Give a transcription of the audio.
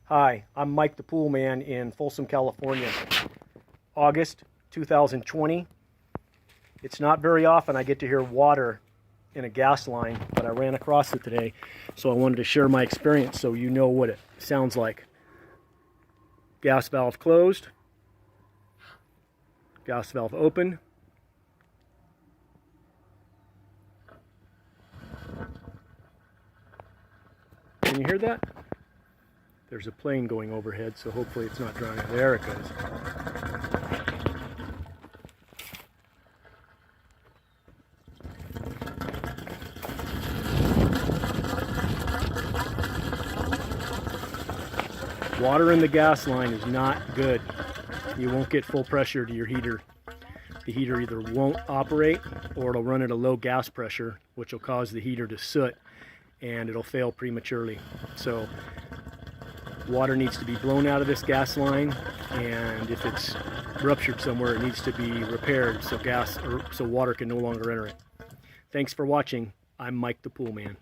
Hi, I'm Mike the Poolman in Folsom, California. August 2020. It's not very often I get to hear water in a gas line, but I ran across it today, so I wanted to share my experience so you know what it sounds like. Gas valve closed, gas valve open. Can you hear that? There's a plane going overhead, so hopefully it's not drowning. There it goes. Water in the gas line is not good. You won't get full pressure to your heater. The heater either won't operate or it'll run at a low gas pressure, which will cause the heater to soot and it'll fail prematurely. So water needs to be blown out of this gas line, and if it's ruptured somewhere, it needs to be repaired so water can no longer enter it. Thanks for watching. I'm Mike the Poolman.